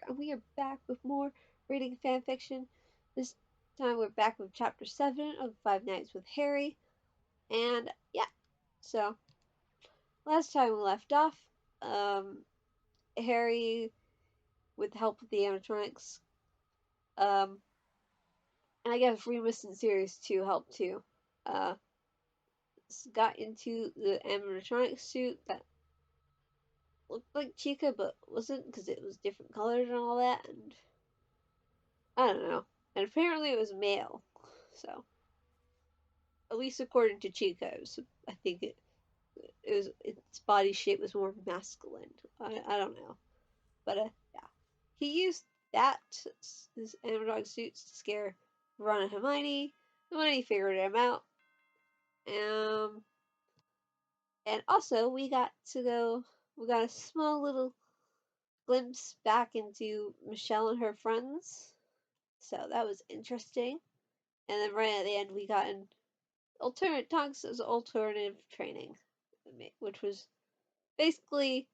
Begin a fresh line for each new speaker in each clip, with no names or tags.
and we are back with more reading fanfiction. This time we're back with chapter 7 of Five Nights with Harry. And yeah, so last time we left off, um, Harry, with the help of the animatronics, um, and I guess Remus and Sirius too helped too, uh, got into the animatronic suit that looked like Chica but wasn't because it was different colors and all that, and I don't know. And apparently it was male, so at least according to Chico, so I think its body shape was more masculine. I don't know, but yeah, he used that his animatronic suits to scare Ron and Hermione. Hermione figured him out, um, and also we got to go. We got a small little glimpse back into Michelle and her friends, so that was interesting. And then right at the end, we got an alternate Tonks as alternative training, which was basically,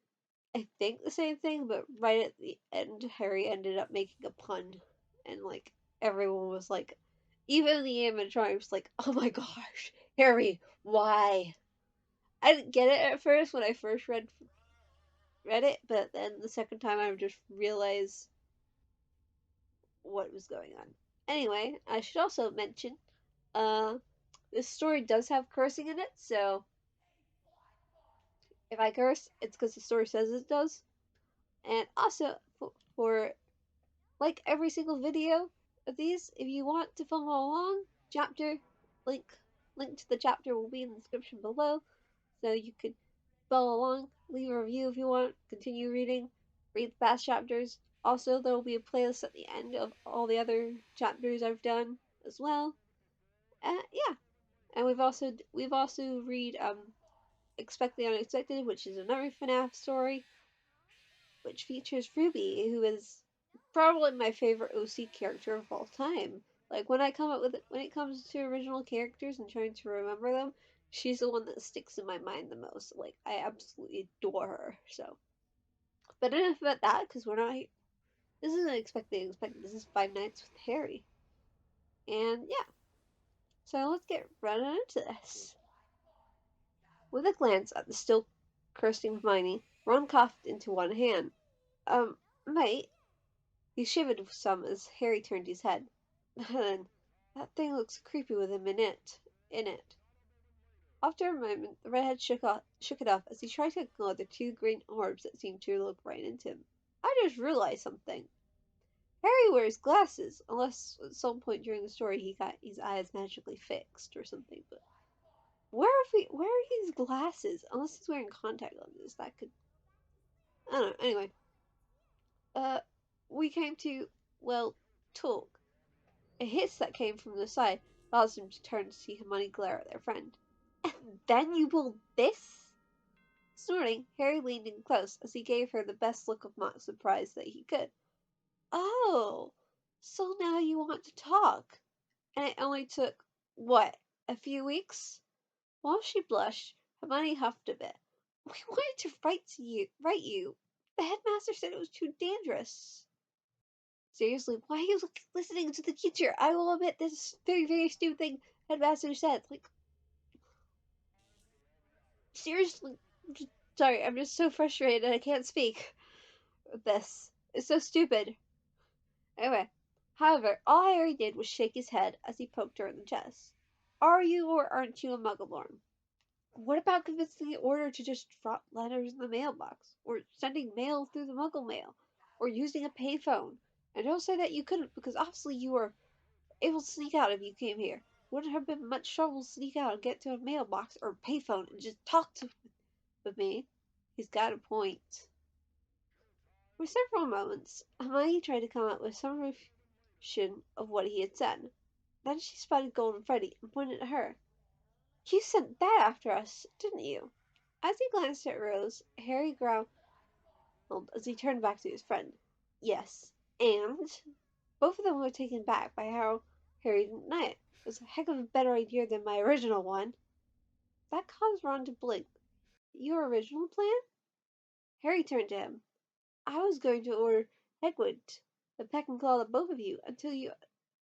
I think, the same thing, but right at the end, Harry ended up making a pun, and like everyone was like, even the animatronic was like, "Oh my gosh, Harry, why?" I didn't get it at first when I first read it, but then the second time I just realized what was going on. Anyway, I should also mention, uh, this story does have cursing in it, so if I curse, it's because the story says it does. And also, for like every single video of these, if you want to follow along, chapter link link to the chapter will be in the description below, so you could follow along, leave a review if you want, continue reading, read the past chapters. Also, there will be a playlist at the end of all the other chapters I've done as well. Yeah, and we've also read Expect the Unexpected, which is another FNAF story, which features Ruby, who is probably my favorite OC character of all time. Like when it comes to original characters and trying to remember them, she's the one that sticks in my mind the most. Like I absolutely adore her. So, but enough about that because we're not. This isn't expected. This is Five Nights with Harry, and yeah. So let's get right into this. With a glance at the still cursing Hermione, Ron coughed into one hand. Mate, he shivered some as Harry turned his head. Then, that thing looks creepy with him in it. After a moment, the redhead shook it off as he tried to ignore the two green orbs that seemed to look right into him. I just realized something. Harry wears glasses, unless at some point during the story he got his eyes magically fixed or something. But where are his glasses? Unless he's wearing contact lenses, that could. I don't know. Anyway, uh, we came to, well, talk. A hiss that came from the side caused them to turn to see Hermione glare at their friend. And then you pulled this? Snorting, Harry leaned in close as he gave her the best look of mock surprise that he could. Oh, so now you want to talk. And it only took, what, a few weeks? While she blushed, Hermione huffed a bit. We wanted to write you. The headmaster said it was too dangerous. Seriously, why are you listening to the teacher? I will admit this very, very stupid thing Headmaster said. Like, seriously, sorry, I'm just so frustrated I can't speak with this. It's so stupid. Anyway, however, all Harry did was shake his head as he poked her in the chest. Are you or aren't you a Muggleborn? What about convincing the Order to just drop letters in the mailbox? Or sending mail through the Muggle mail? Or using a payphone? And don't say that you couldn't, because obviously you were able to sneak out if you came here. Wouldn't have been much trouble to sneak out and get to a mailbox or a payphone and just talk with me. He's got a point. For several moments, Hermione tried to come up with some version of what he had said. Then she spotted Golden Freddy and pointed at her. You sent that after us, didn't you? As he glanced at Rose, Harry growled as he turned back to his friend. Yes, and both of them were taken back by how Harry didn't know it. It was a heck of a better idea than my original one. That caused Ron to blink. Your original plan? Harry turned to him. I was going to order Hegwood, the peck and claw at both of you until you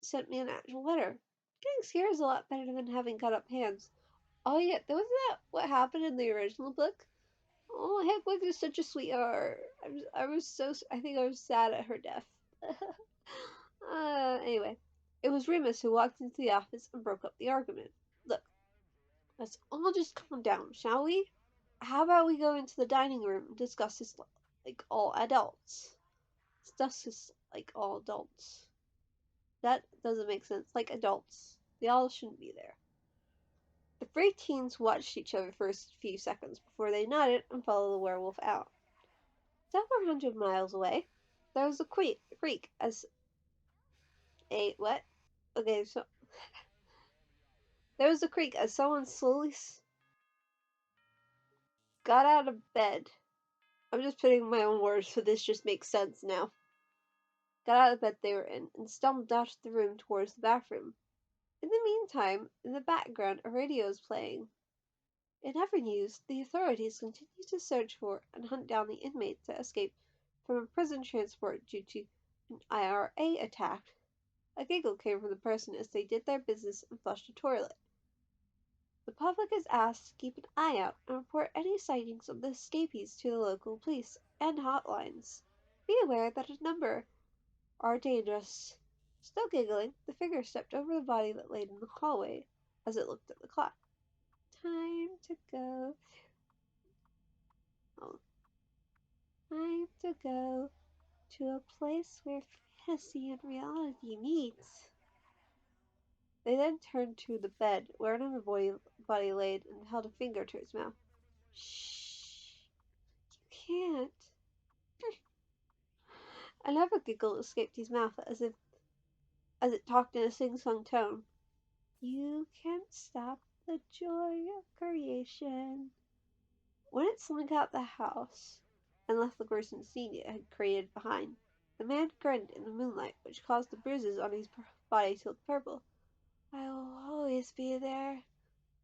sent me an actual letter. Getting scared is a lot better than having cut up hands. Oh yeah, wasn't that what happened in the original book? Oh, Hegwood is such a sweetheart. I think I was sad at her death. Anyway, it was Remus who walked into the office and broke up the argument. Look, let's all just calm down, shall we? How about we go into the dining room and discuss this like all adults? Discuss this like all adults. That doesn't make sense. Like adults. They all shouldn't be there. The three teens watched each other for a few seconds before they nodded and followed the werewolf out. Several hundred miles away, there was a creak as a what? Okay, so there was a creak as someone slowly got out of bed. I'm just putting my own words, so this just makes sense now. Got out of the bed they were in and stumbled out of the room towards the bathroom. In the meantime, in the background, a radio is playing. In other news, the authorities continue to search for and hunt down the inmates that escaped from a prison transport due to an IRA attack. A giggle came from the person as they did their business and flushed a toilet. The public is asked to keep an eye out and report any sightings of the escapees to the local police and hotlines. Be aware that a number are dangerous. Still giggling, the figure stepped over the body that lay in the hallway as it looked at the clock. Time to go. Oh. Time to go to a place where fantasy and reality meets. They then turned to the bed where another body laid and held a finger to its mouth. Shh. You can't. Another giggle escaped his mouth as it talked in a sing-song tone. You can't stop the joy of creation. When it slunk out the house and left the gruesome scene it had created behind, the man grinned in the moonlight, which caused the bruises on his body to look purple. I will always be there.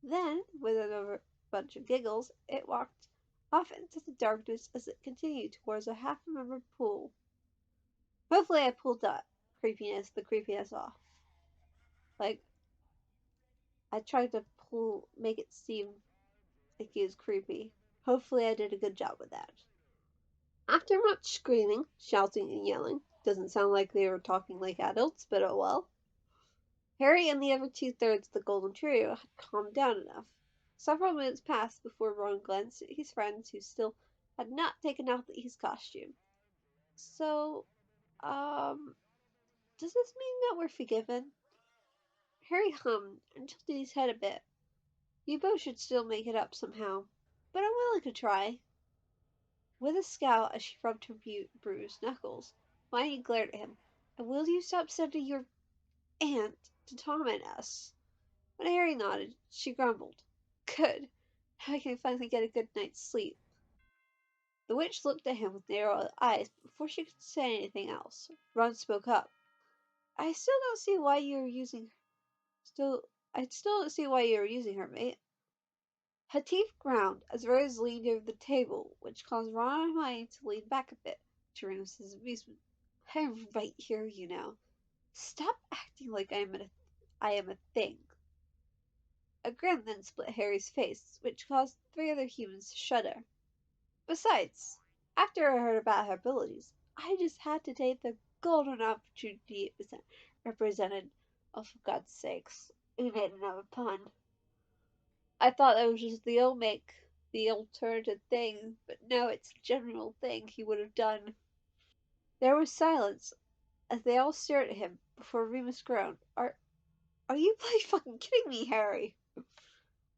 Then, with another bunch of giggles, it walked off into the darkness as it continued towards a half-remembered pool. Hopefully I pulled the creepiness off. Like, I tried to make it seem like he was creepy. Hopefully I did a good job with that. After much screaming, shouting, and yelling, doesn't sound like they were talking like adults, but oh well, Harry and the other two-thirds of the Golden Trio had calmed down enough. Several minutes passed before Ron glanced at his friends who still had not taken out his costume. So, does this mean that we're forgiven? Harry hummed and tilted his head a bit. You both should still make it up somehow, but I'm willing to try. With a scowl as she rubbed her bruised knuckles, Hermione glared at him. And will you stop sending your aunt to torment us? When Harry nodded, she grumbled. Good. Now I can finally get a good night's sleep. The witch looked at him with narrowed eyes, but before she could say anything else, Ron spoke up. I still don't see why you're using I still don't see why you're using her, mate. Her teeth ground as Rose leaned over the table, which caused Ron and Hermione to lean back a bit, to Remus's amusement. I'm right here, you know. Stop acting like I am a thing. A grin then split Harry's face, which caused three other humans to shudder. Besides, after I heard about her abilities, I just had to take the golden opportunity it represented. Oh, for God's sakes, we made another pun. I thought that was just the alternative thing, but no, it's a general thing he would have done. There was silence as they all stared at him before Remus groaned. Are you fucking kidding me, Harry?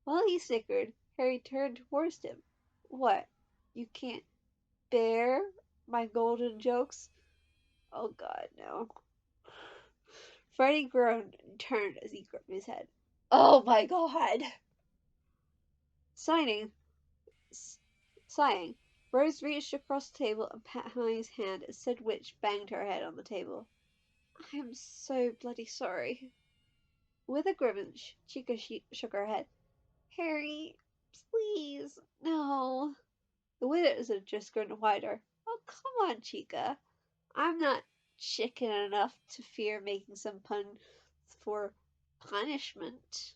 While he snickered, Harry turned towards him. What? You can't bear my golden jokes? Oh God, no. Freddy groaned and turned as he gripped his head. Oh my God! Signing, sighing, Rose reached across the table and pat Hermione's hand as said witch banged her head on the table. I'm so bloody sorry. With a grimace, Chica shook her head. Harry, please, no. The wizard just grinned wider. Oh, come on, Chica. I'm not chicken enough to fear making some pun for punishment.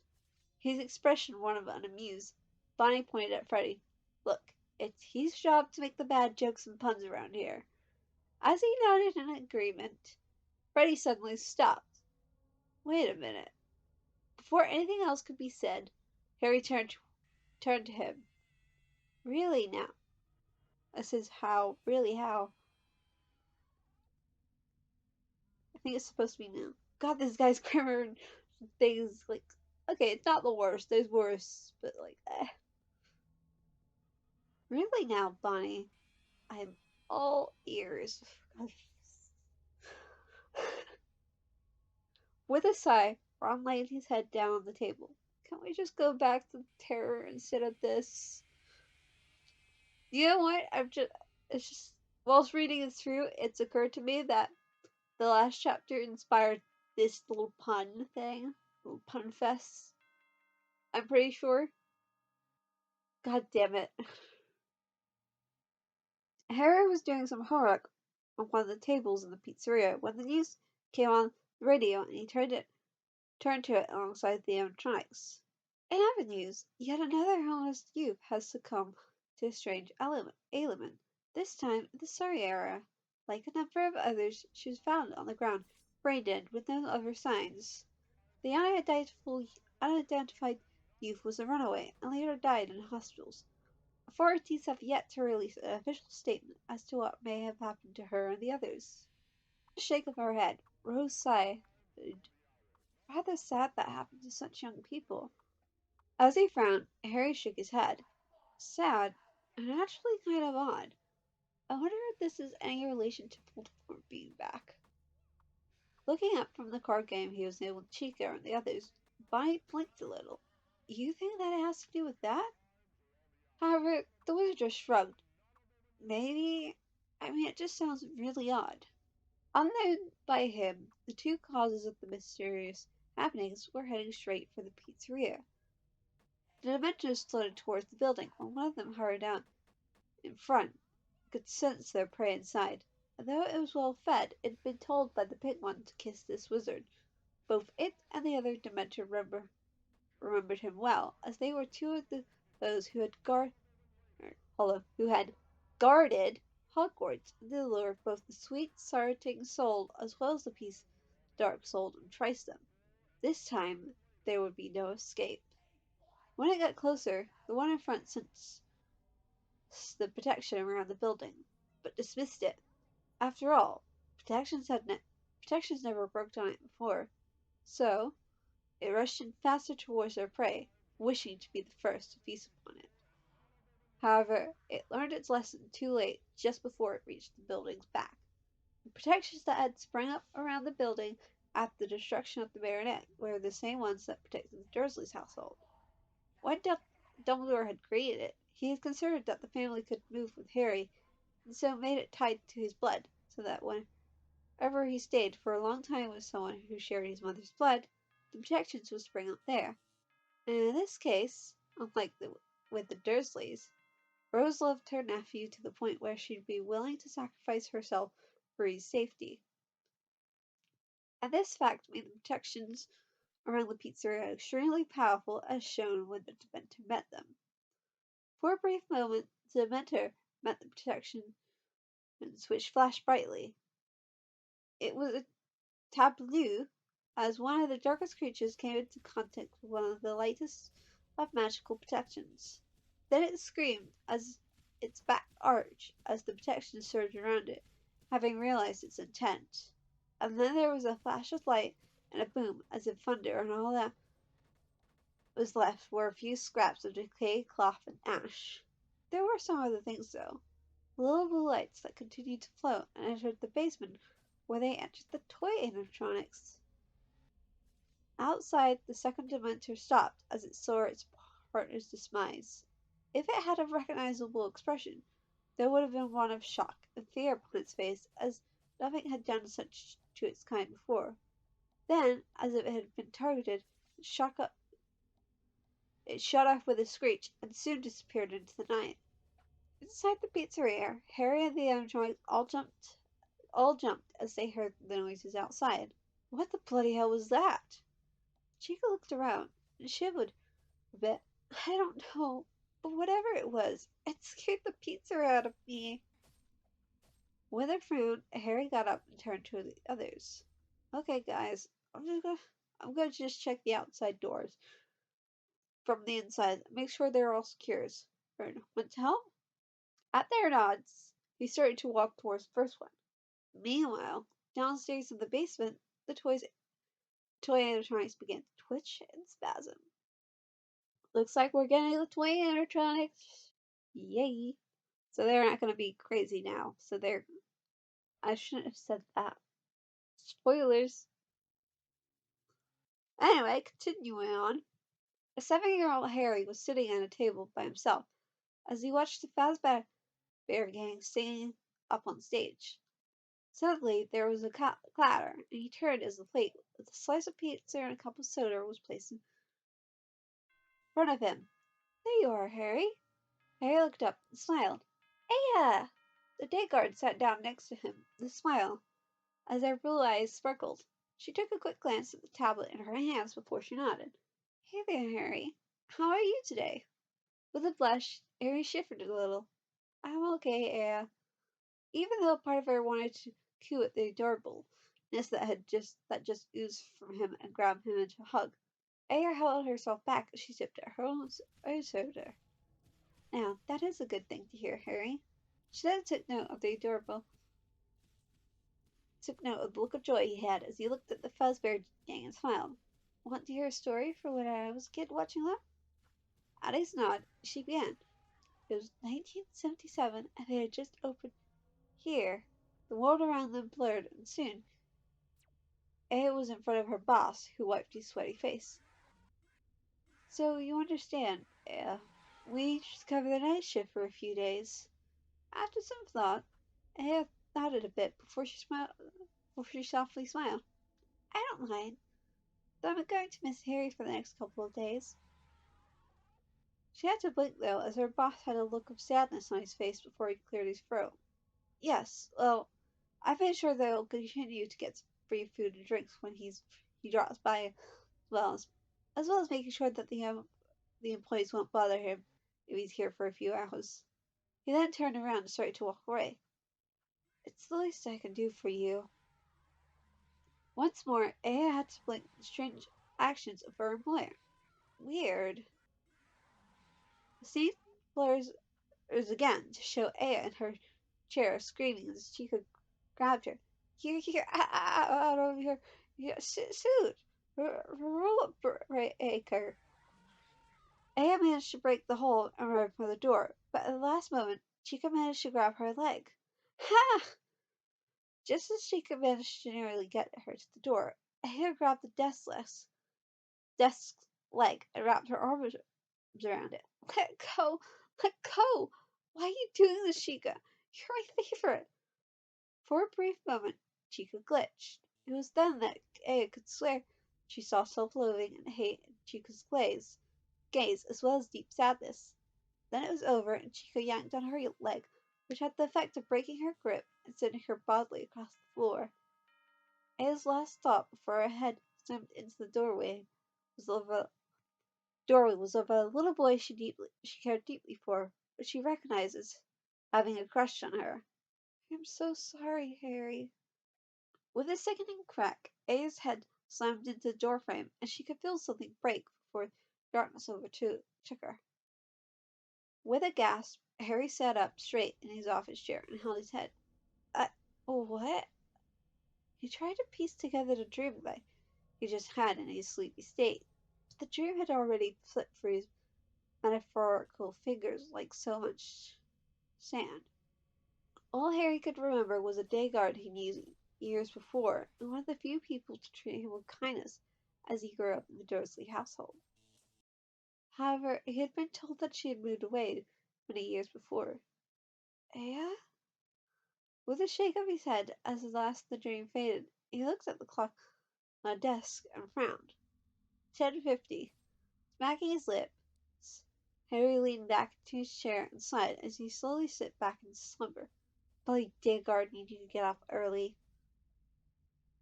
His expression one of unamused. Bonnie pointed at Freddie. Look, it's his job to make the bad jokes and puns around here. As he nodded in agreement, Freddie suddenly stopped. Wait a minute. Before anything else could be said, Harry turned to him. Really now? I says, how? Really how? I think it's supposed to be now. God, this guy's grammar things, like, okay, it's not the worst. There's worse, but, like, eh. Really now, Bonnie? I'm all ears. With a sigh, Ron laid his head down on the table. Can't we just go back to terror instead of this? You know what? It's just, whilst reading it through, it's occurred to me that the last chapter inspired this little pun thing, little pun fest. I'm pretty sure. God damn it. Harry was doing some homework on one of the tables in the pizzeria when the news came on the radio and he turned to it alongside the animatronics. In other news, yet another homeless youth has succumbed to a strange ailment, this time in the Surrey area. Like a number of others, she was found on the ground, brain dead with no other signs. The unidentified youth was a runaway and later died in hospitals. Authorities have yet to release an official statement as to what may have happened to her and the others. A shake of her head, Rose sighed. Rather sad that happened to such young people. As he frowned, Harry shook his head. Sad, and actually kind of odd. I wonder if this is any relation to Voldemort being back. Looking up from the card game he was able with Chica and the others, Bonnie blinked a little. You think that has to do with that? However, the wizard just shrugged. Maybe. I mean, it just sounds really odd. Unknown by him, the two causes of the mysterious happenings were heading straight for the pizzeria. The Dementors floated towards the building when one of them hurried out in front. Could sense their prey inside. Though it was well fed, it had been told by the pink one to kiss this wizard. Both it and the other Dementor remembered him well, as they were two of those who had guarded Hogwarts and delivered both the sweet, sorting soul as well as the peace dark soul enticed them. This time there would be no escape. When it got closer, the one in front sensed the protection around the building, but dismissed it. After all, protections never broke on it before, so it rushed in faster towards their prey, wishing to be the first to feast upon it. However, it learned its lesson too late, just before it reached the building's back. The protections that had sprung up around the building after the destruction of the baronet were the same ones that protected the Dursleys' household. When Dumbledore had created it, he had considered that the family could move with Harry, and so made it tied to his blood, so that whenever he stayed for a long time with someone who shared his mother's blood, the protections would spring up there. And in this case, unlike with the Dursleys, Rose loved her nephew to the point where she'd be willing to sacrifice herself for his safety. And this fact made the protections around the pizzeria extremely powerful, as shown when the Dementor met them. For a brief moment, the Dementor met the protection which flashed brightly. It was a tableau, as one of the darkest creatures came into contact with one of the lightest of magical protections. Then it screamed as its back arched as the protection surged around it, having realized its intent. And then there was a flash of light and a boom as of thunder, and all that was left were a few scraps of decayed cloth and ash. There were some other things, though. Little blue lights that continued to float and entered the basement where they entered the toy animatronics. Outside, the second Dementor stopped as it saw its partner's demise. If it had a recognizable expression, there would have been one of shock and fear upon its face, as nothing had done such to its kind before. Then, as if it had been targeted, it shot off with a screech and soon disappeared into the night. Inside the pizzeria, Harry and the animatronics all jumped all jumped as they heard the noises outside. What the bloody hell was that? Chica looked around and shivered a bit. I don't know, but whatever it was, it scared the pizza out of me. With a frown, Harry got up and turned to the others. Okay, guys, I'm gonna just check the outside doors from the inside. Make sure they're all secure. Want to help? At their nods, he started to walk towards the first one. Meanwhile, downstairs in the basement, the toy animatronics began to twitch and spasm. Looks like we're getting the toy animatronics. Yay! So they're not going to be crazy now. I shouldn't have said that. Spoilers. Anyway, continuing on. A 7-year-old Harry was sitting at a table by himself as he watched the Fazbear Gang singing up on stage. Suddenly, there was a clatter, and he turned as the plate with a slice of pizza and a cup of soda was placed in front of him. There you are, Harry. Harry looked up and smiled. Aya! The day guard sat down next to him with a smile, as her blue eyes sparkled. She took a quick glance at the tablet in her hands before she nodded. Hey there, Harry. How are you today? With a blush, Harry shivered a little. I'm okay, Aya. Even though part of her wanted to coo at the adorableness that just oozed from him and grab him into a hug, Aya held herself back as she sipped at her own soda. Now, that is a good thing to hear, Harry. She then took note of the look of joy he had as he looked at the Fazbear Gang and smiled. Want to hear a story for when I was a kid watching them? At his nod, she began. It was 1977, and they had just opened here. The world around them blurred, and soon Aya was in front of her boss, who wiped his sweaty face. So you understand, Aya. We just covered the night shift for a few days. After some thought, Aya nodded a bit before she softly smiled. I don't mind, though I'm going to miss Harry for the next couple of days. She had to blink, though, as her boss had a look of sadness on his face before he cleared his throat. Yes, well, I've made sure they'll continue to get free food and drinks when he drops by, as well as making sure that the employees won't bother him if he's here for a few hours. He then turned around and started to walk away. It's the least I can do for you. Once more, Aya had to blink the strange actions of her employer. Weird. The scene blurs again to show Aya in her chair screaming as Chica grabbed her. Here, out of your suit! Roll breaker! Aya managed to break the hole and run for the door, but at the last moment, Chica managed to grab her leg. Ha! Just as Chica managed to nearly get her to the door, Aya grabbed the desk's leg and wrapped her arms around it. Let go! Let go! Why are you doing this, Chica? You're my favorite! For a brief moment, Chica glitched. It was then that Aya could swear she saw self-loathing and hate in Chica's gaze, as well as deep sadness. Then it was over, and Chica yanked on her leg, which had the effect of breaking her grip and sending her bodily across the floor. Aya's last thought before her head slammed into the doorway was of a little boy she cared deeply for, but she recognized as having a crush on her. I'm so sorry, Harry. With a sickening crack, Aya's head slammed into the doorframe, and she could feel something break before darkness overtook her. With a gasp, Harry sat up straight in his office chair and held his head. What? He tried to piece together the dream that he just had in his sleepy state, but the dream had already slipped through his metaphorical fingers like so much sand. All Harry could remember was a day guard he knew years before, and one of the few people to treat him with kindness as he grew up in the Dursley household. However, he had been told that she had moved away many years before. Aya? With a shake of his head as the last of the dream faded, he looked at the clock on a desk and frowned. 10:50. Smacking his lips, Harry leaned back into his chair and sighed as he slowly slipped back into slumber. Bloody Dagard need you to get up early.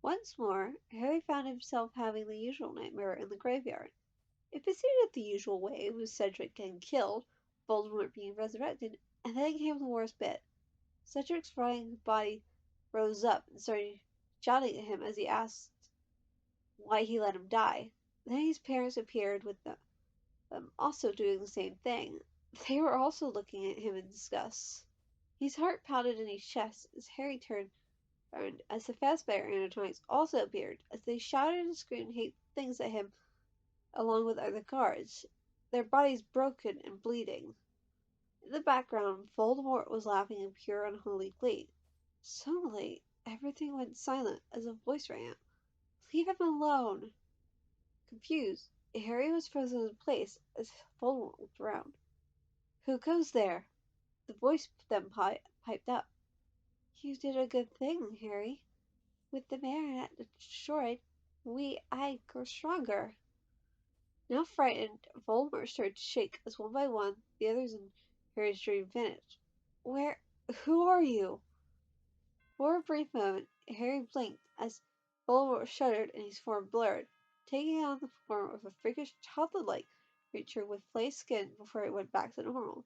Once more, Harry found himself having the usual nightmare in the graveyard. It proceeded the usual way, with Cedric getting killed, Voldemort being resurrected, and then came the worst bit. Cedric's rotting body rose up and started shouting at him as he asked why he let him die. Then his parents appeared with them also doing the same thing. They were also looking at him in disgust. His heart pounded in his chest as Harry turned around as the Fazbear animatronics also appeared, as they shouted and screamed hate things at him along with other guards, their bodies broken and bleeding. In the background, Voldemort was laughing in pure unholy glee. Suddenly, everything went silent as a voice rang out. Leave him alone! Confused, Harry was frozen in place as Voldemort looked around. Who goes there? The voice then piped up. You did a good thing, Harry. With the marionette destroyed, I grow stronger. Now frightened, Voldemort started to shake as one by one the others in Harry's dream vanished. Where? Who are you? For a brief moment, Harry blinked as Voldemort shuddered and his form blurred, taking on the form of a freakish childlike creature with flay skin before it went back to normal.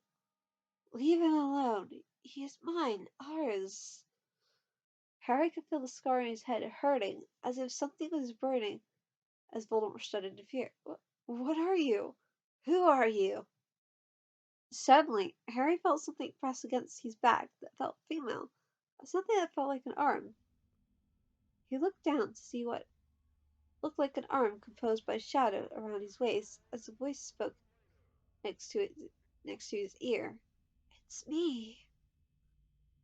Leave him alone. He is mine, ours. Harry could feel the scar on his head hurting, as if something was burning, as Voldemort shuddered in fear. What are you? Who are you? Suddenly, Harry felt something press against his back that felt female, something that felt like an arm. He looked down to see what looked like an arm composed by shadow around his waist, as a voice spoke next to his ear. It's me.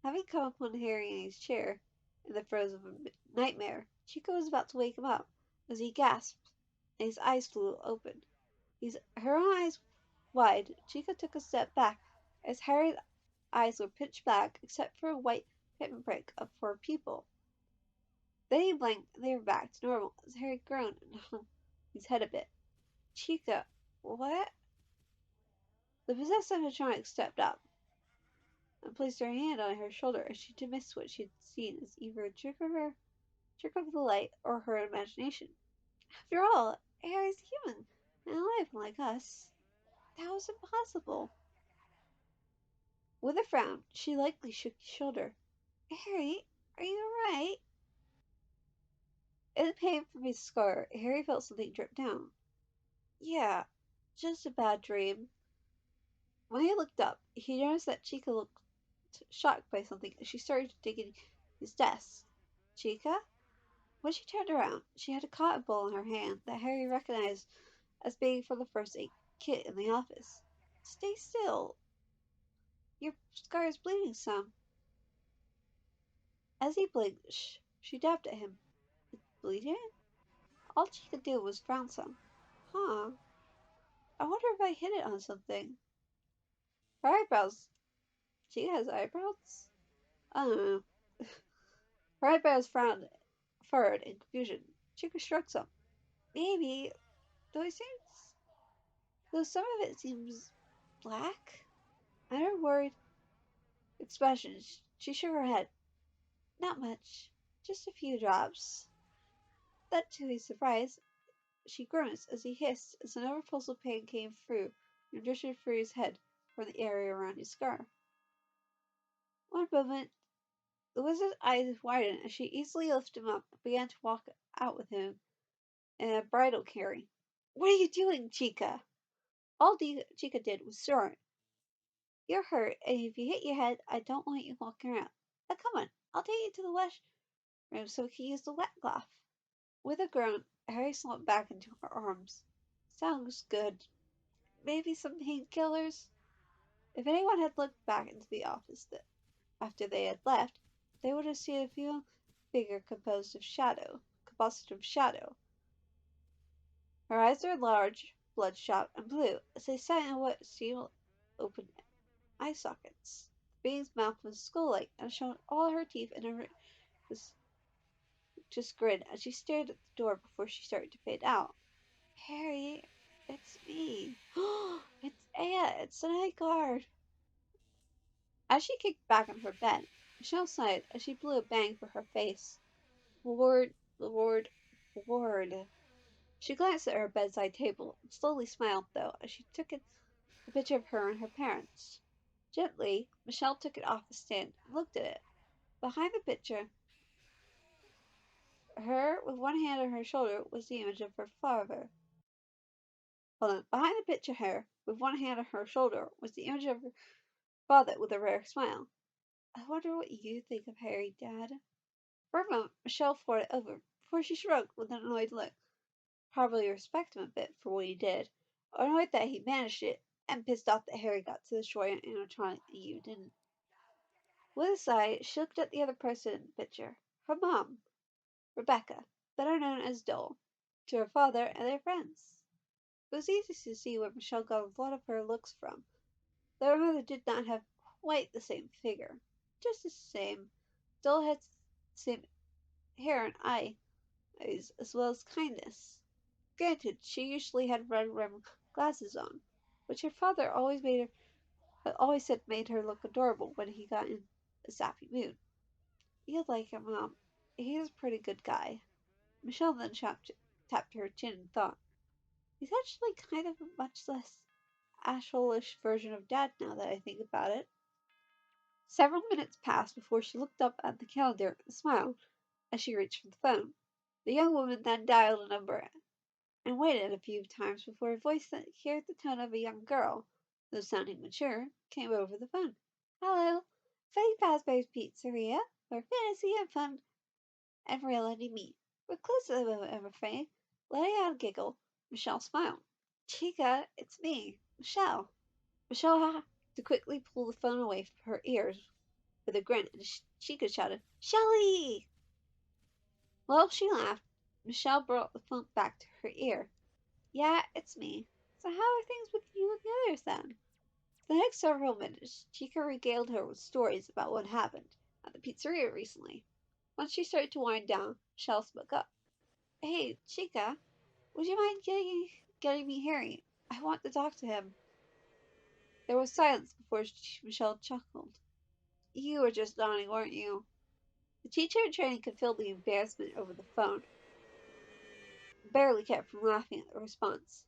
Having come upon Harry in his chair, in the throes of a nightmare, Chica was about to wake him up, as he gasped, and his eyes flew open. Her own eyes wide, Chica took a step back, as Harry's eyes were pitch black except for a white pinprick of four pupil. Then he blinked and they were back to normal, as Harry groaned and hung his head a bit. Chica, what? The possessed animatronic stepped up and placed her hand on her shoulder as she dismissed what she had seen as either a trick of the light or her imagination. After all, Harry's human and alive like us. That was impossible. With a frown, she lightly shook his shoulder. Harry, are you alright? In the pain from his scar, Harry felt something drip down. Yeah, just a bad dream. When he looked up, he noticed that Chica looked shocked by something as she started to dig in his desk. Chica? When she turned around, she had a cotton ball in her hand that Harry recognized as being from the first aid kit in the office. Stay still. Your scar is bleeding some. As he blinked, she dabbed at him. It's bleeding? All she could do was frown some. Huh. I wonder if I hit it on something. Her eyebrows. She has eyebrows? I don't know. Her eyebrows furrowed in confusion. Chica shrugged some. Maybe. Though some of it seems black? At her worried expression, she shook her head. Not much. Just a few drops. Then, to his surprise, she grimaced as he hissed as an overpulsive pain came through and drifted through his head from the area around his scar. One moment, the wizard's eyes widened as she easily lifted him up and began to walk out with him in a bridal carry. What are you doing, Chica? All Chica did was snort. You're hurt, and if you hit your head, I don't want you walking around. Now come on, I'll take you to the washroom so we can use the wet cloth. With a groan, Harry slumped back into her arms. Sounds good. Maybe some painkillers? If anyone had looked back into the office after they had left, they would have seen a female figure composite of shadow. Her eyes were large, bloodshot, and blue, as they sat in what seemed open eye sockets. The being's mouth was skull-like and showed all her teeth in a just grin as she stared at the door before she started to fade out. Harry, it's me. It's Aya, it's the night guard. As she kicked back on her bed, Michelle sighed as she blew a bang for her face. Lord, Lord, Lord. She glanced at her bedside table and slowly smiled, though, as she took it, the picture of her and her parents. Gently, Michelle took it off the stand and looked at it. Behind the picture, her with one hand on her shoulder, was the image of her father. Hold on. Behind the picture, her with one hand on her shoulder, was the image of her father with a rare smile. I wonder what you think of Harry, Dad. For a moment, Michelle thought it over, before she shrugged with an annoyed look. Probably respect him a bit for what he did, annoyed that he managed it, and pissed off that Harry got to destroy an animatronic and you didn't. With a sigh, she looked at the other person in the picture, her mom, Rebecca, better known as Dole, to her father and their friends. It was easy to see where Michelle got a lot of her looks from, though her mother did not have quite the same figure. Just the same, Dole had the same hair and eyes, as well as kindness. Granted, she usually had red-rimmed glasses on, which her father always said made her look adorable when he got in a sappy mood. You'd like him, Mom. He's a pretty good guy. Michelle then tapped her chin and thought, he's actually kind of a much less asholish version of Dad now that I think about it. Several minutes passed before she looked up at the calendar and smiled as she reached for the phone. The young woman then dialed a number and waited a few times before a voice that carried the tone of a young girl, though sounding mature, came over the phone. Hello, Fanny Fazbear's Pizzeria, where fantasy and fun and reality meet. We're close to the moment, I'm afraid. Letting out a giggle, Michelle smiled. Chica, it's me, Michelle. Michelle had to quickly pull the phone away from her ears with a grin, and Chica shouted, Shelly! Well, she laughed. Michelle brought the phone back to her ear. Yeah, it's me. So how are things with you and the others then? For the next several minutes, Chica regaled her with stories about what happened at the pizzeria recently. Once she started to wind down, Michelle spoke up. Hey, Chica, would you mind getting me Harry? I want to talk to him. There was silence before Michelle chuckled. You were just nodding, weren't you? The teacher in training could feel the embarrassment over the phone, barely kept from laughing at the response.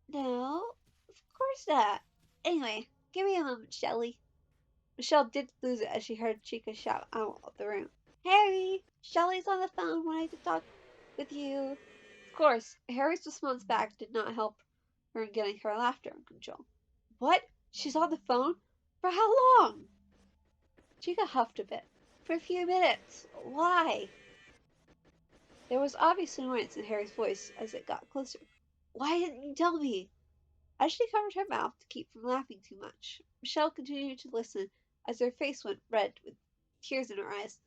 No, of course not. Anyway, give me a moment, Shelly. Michelle did lose it as she heard Chica shout out of the room. Harry! Shelly's on the phone wanting to talk with you. Of course, Harry's response back did not help her in getting her laughter under control. What? She's on the phone? For how long? Chica huffed a bit. For a few minutes. Why? There was obvious annoyance in Harry's voice as it got closer. Why didn't you tell me? As she covered her mouth to keep from laughing too much, Michelle continued to listen as her face went red with tears in her eyes.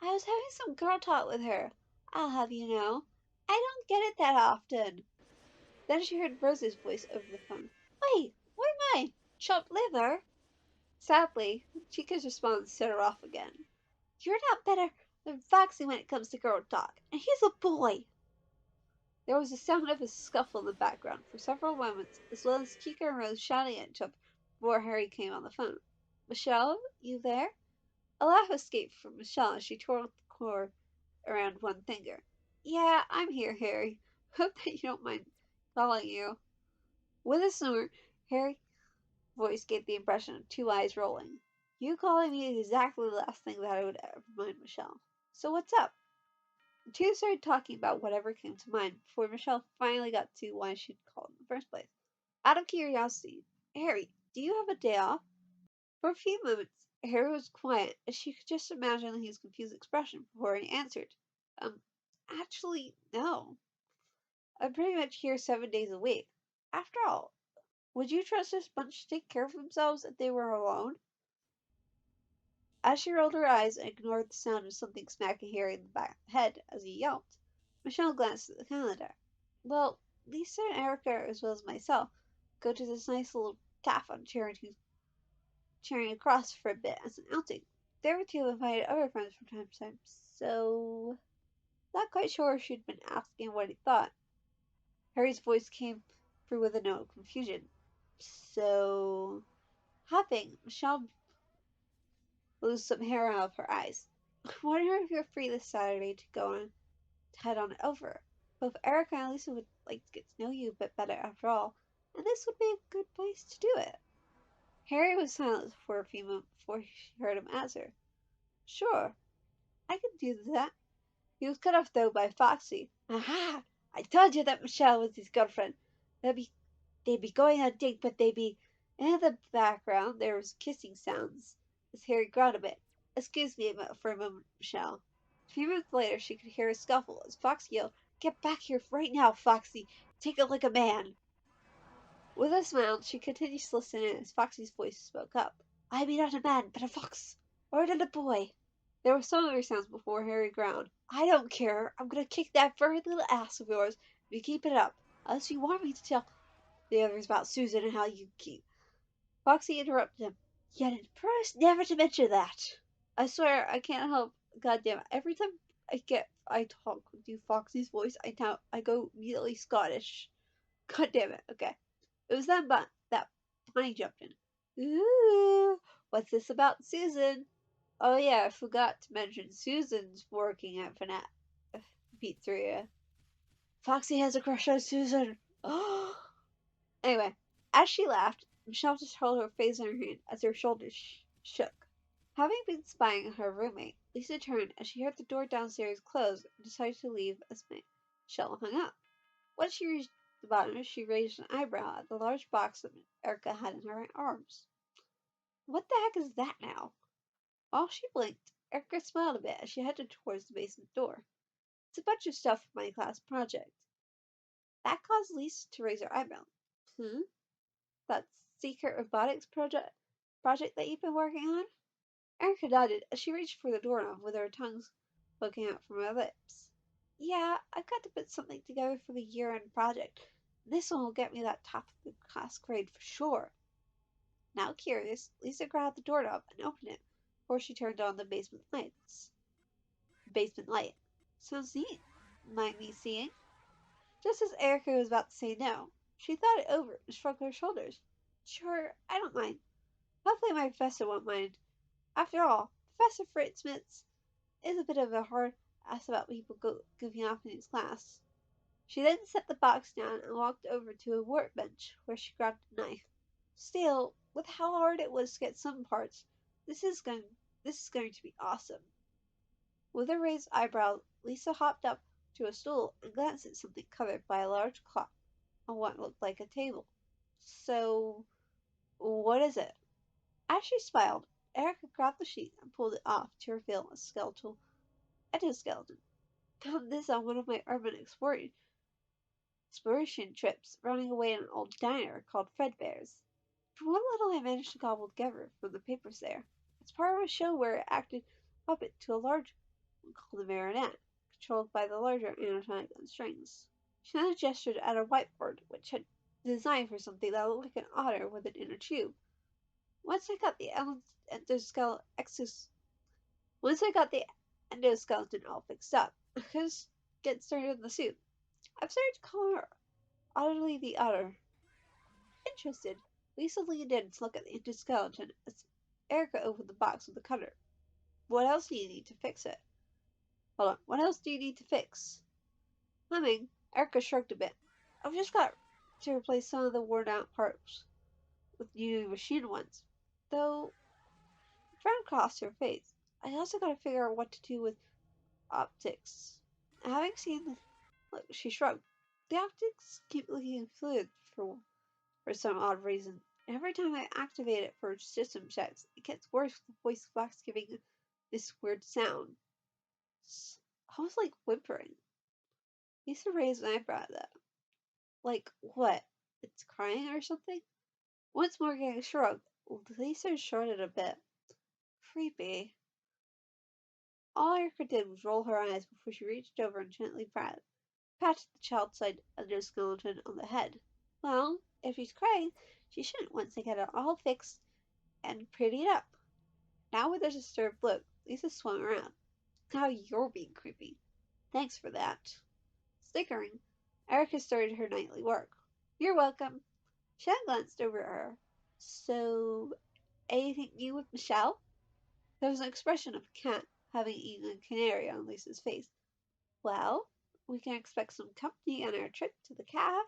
I was having some girl talk with her, I'll have you know. I don't get it that often. Then she heard Rose's voice over the phone. Wait, what am I? Chopped liver? Sadly, Chica's response set her off again. You're not better than Foxy when it comes to girl talk, and he's a boy. There was the sound of a scuffle in the background for several moments, as well as Chica and Rose shouting at each other before Harry came on the phone. Michelle, you there? A laugh escaped from Michelle as she twirled the cord around one finger. Yeah, I'm here, Harry. Hope that you don't mind calling you. With a snort, Harry's voice gave the impression of two eyes rolling. You calling me is exactly the last thing that I would ever mind, Michelle. So what's up? The two started talking about whatever came to mind before Michelle finally got to why she'd called in the first place. Out of curiosity, Harry, do you have a day off? For a few moments, Harry was quiet as she could just imagine his confused expression before he answered. Actually, no. I'm pretty much here 7 days a week. After all, would you trust this bunch to take care of themselves if they were alone? As she rolled her eyes and ignored the sound of something smacking Harry in the back of the head as he yelped, Michelle glanced at the calendar. Well, Lisa and Erica, as well as myself, go to this nice little cafe on Charing Cross for a bit as an outing. There were two invited other friends from time to time, so not quite sure if she'd been asking what he thought. Harry's voice came through with a note of confusion. So, hopping, Michelle lose some hair out of her eyes. I wonder if you're free this Saturday to go and head on over. Both Erica and Lisa would like to get to know you a bit better after all, and this would be a good place to do it. Harry was silent for a few moments before she heard him answer. Sure, I can do that. He was cut off though by Foxy. Aha! I told you that Michelle was his girlfriend. They'd be going on a date, but they'd be in the background there was kissing sounds as Harry growled a bit. Excuse me for a moment, Michelle. A few minutes later she could hear a scuffle as Foxy yelled, Get back here right now, Foxy! Take it like a man! With a smile, she continued to listen in as Foxy's voice spoke up. I be not a man, but a fox, or a little boy. There were some other sounds before Harry ground. I don't care. I'm gonna kick that furry little ass of yours if you keep it up. Unless you want me to tell the others about Susan and how you keep. Foxy interrupted him. Yet it promised never to mention that. I swear I can't help. Goddamn it! Every time I talk do Foxy's voice, I go immediately Scottish. God damn it. Okay. It was then that Bonnie jumped in. Ooh, what's this about Susan? Oh yeah, I forgot to mention Susan's working at Fanatic Pizzeria. Foxy has a crush on Susan. Oh. Anyway, as she laughed, Michelle just held her face in her hand as her shoulders shook. Having been spying on her roommate, Lisa turned as she heard the door downstairs close and decided to leave as Michelle hung up. When she reached the bottom, she raised an eyebrow at the large box that Erica had in her arms. What the heck is that now? While she blinked, Erica smiled a bit as she headed towards the basement door. It's a bunch of stuff for my class project. That caused Lisa to raise her eyebrow. Hmm? That secret robotics project that you've been working on? Erica nodded as she reached for the doorknob with her tongue poking out from her lips. Yeah, I've got to put something together for the year-end project. This one will get me that top of the class grade for sure. Now curious, Lisa grabbed the doorknob and opened it before she turned on the basement lights. Basement light. Sounds neat. Mind me seeing? Just as Erica was about to say no, she thought it over and shrugged her shoulders. Sure, I don't mind. Hopefully my professor won't mind. After all, Professor Fritzmitz is a bit of a hard ass about people goofing off in his class. She then set the box down and walked over to a workbench where she grabbed a knife. Still, with how hard it was to get some parts, this is going to be awesome. With a raised eyebrow, Lisa hopped up to a stool and glanced at something covered by a large clock on what looked like a table. So, what is it? As she smiled, Erica grabbed the sheet and pulled it off to reveal a skeletal endoskeleton. Found this on one of my urban exploration trips, running away in an old diner called Fredbear's. For what little I managed to gobble together from the papers there, it's part of a show where it acted puppet to a large one called the marionette, controlled by the larger animatronic on strings. She then gestured at a whiteboard, which had designed for something that looked like an otter with an inner tube. Once I got the endoskeleton Once I got the endoskeleton all fixed up, I could get started on the suit. I've started to call her Otterly the Otter. Interested, Lisa leaned in to look at the endoskeleton as Erica opened the box with the cutter. What else do you need to fix it? Hold on, what else do you need to fix? Humming, Erica shrugged a bit. I've just got to replace some of the worn out parts with new machine ones. Though, frown crossed her face. I also gotta figure out what to do with optics. Having seen the look, she shrugged. The optics keep looking fluid for some odd reason. Every time I activate it for system checks, it gets worse with the voice box giving this weird sound. It's almost like whimpering. Lisa raised an eyebrow at that. Like what? It's crying or something? Once more getting a shrug, Lisa shorted a bit. Creepy. All Erica did was roll her eyes before she reached over and gently patted the child's side endoskeleton on the head. Well, if she's crying, she shouldn't once they get it all fixed and prettied up. Now with a disturbed look, Lisa swung around. Now you're being creepy. Thanks for that. Snickering, Erica started her nightly work. You're welcome. Shan glanced over at her. So, anything new with Michelle? There was an expression of a cat having eaten a canary on Lisa's face. Well, we can expect some company on our trip to the calf.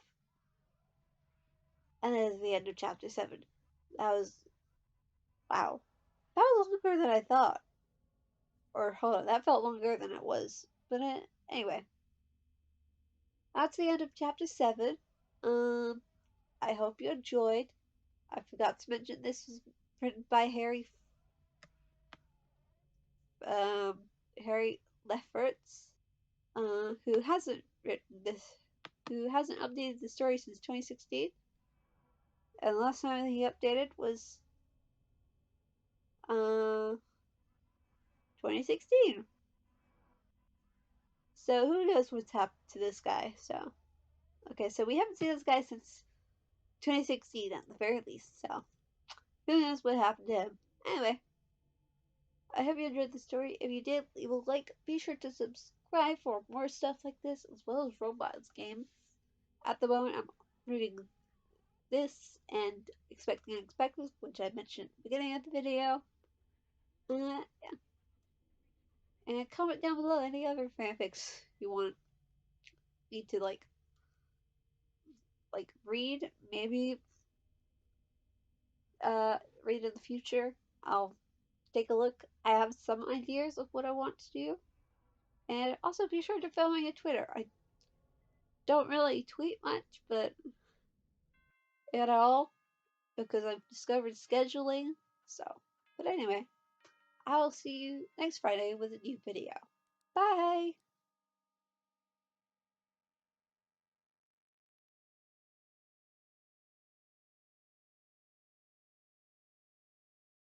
And that is the end of chapter 7. That was, wow. That was longer than I thought. Or, hold on, that felt longer than it was. But anyway, that's the end of chapter 7. I hope you enjoyed. I forgot to mention this was written by um, Harry Lefferts, who hasn't written this, who hasn't updated the story since 2016. And the last time he updated was 2016. So who knows what's happened to this guy? So okay, so we haven't seen this guy since 2016 at the very least. So who knows what happened to him? Anyway, I hope you enjoyed the story. If you did, leave a like. Be sure to subscribe for more stuff like this, as well as Robots games. At the moment, I'm reading this and Expecting Unexpected, which I mentioned at the beginning of the video. Yeah. And comment down below any other fanfics you want me to read. Maybe read in the future. I'll take a look. I have some ideas of what I want to do. And also be sure to follow me on Twitter. I don't really tweet much, but at all, because I've discovered scheduling. So, but anyway, I'll see you next Friday with a new video. Bye!